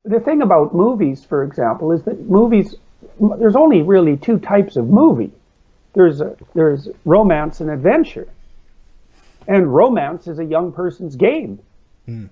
The thing about movies, for example, is that there's only really two types of movie. There's romance and adventure. And romance is a young person's game. Mm.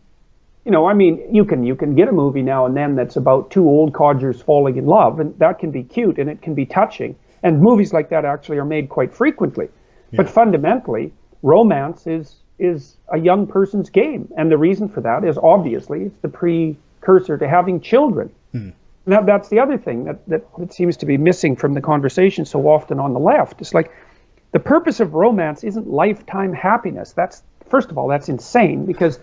I mean, you can get a movie now and then that's about two old codgers falling in love, and that can be cute and it can be touching. And movies like that actually are made quite frequently. Yeah. But fundamentally, romance is a young person's game. And the reason for that is obviously it's the precursor to having children. Mm. Now, that's the other thing that seems to be missing from the conversation so often on the left. It's like the purpose of romance isn't lifetime happiness. First of all, that's insane, because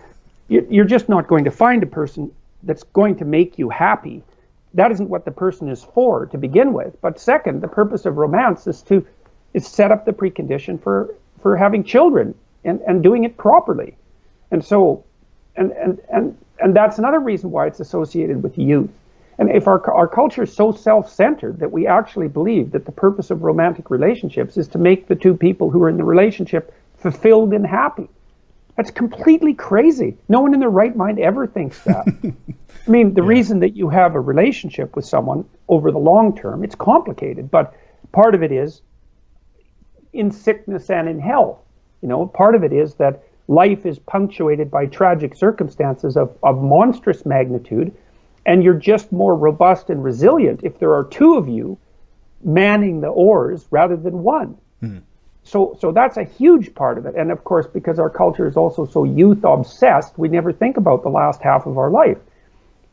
you're just not going to find a person that's going to make you happy. That isn't what the person is for to begin with. But second, the purpose of romance is set up the precondition for having children and doing it properly. And so, and that's another reason why it's associated with youth. And if our culture is so self-centered that we actually believe that the purpose of romantic relationships is to make the two people who are in the relationship fulfilled and happy, that's completely crazy. No one in their right mind ever thinks that. I mean, the reason that you have a relationship with someone over the long term, it's complicated, but part of it is in sickness and in health. Part of it is that life is punctuated by tragic circumstances of monstrous magnitude, and you're just more robust and resilient if there are two of you manning the oars rather than one. Mm. So that's a huge part of it. And of course, because our culture is also so youth obsessed, we never think about the last half of our life.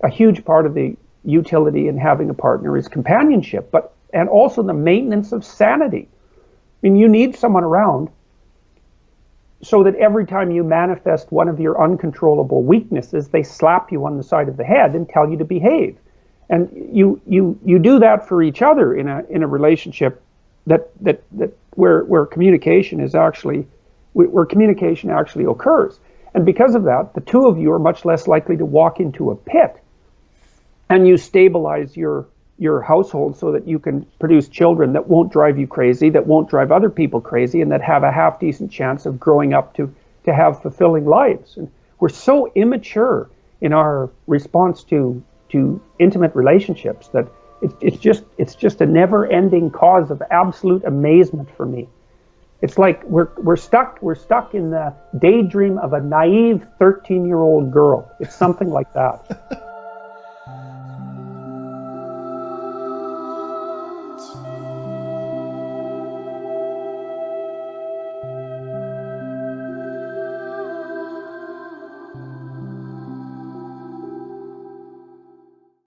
A huge part of the utility in having a partner is companionship, and also the maintenance of sanity. I mean, you need someone around so that every time you manifest one of your uncontrollable weaknesses, they slap you on the side of the head and tell you to behave. And you do that for each other in a relationship that where communication actually occurs. And because of that, the two of you are much less likely to walk into a pit. And you stabilize your household so that you can produce children that won't drive you crazy, that won't drive other people crazy, and that have a half decent chance of growing up to have fulfilling lives. And we're so immature in our response to intimate relationships that it's just a never-ending cause of absolute amazement for me. It's like we're stuck in the daydream of a naive 13-year-old girl. It's something like that.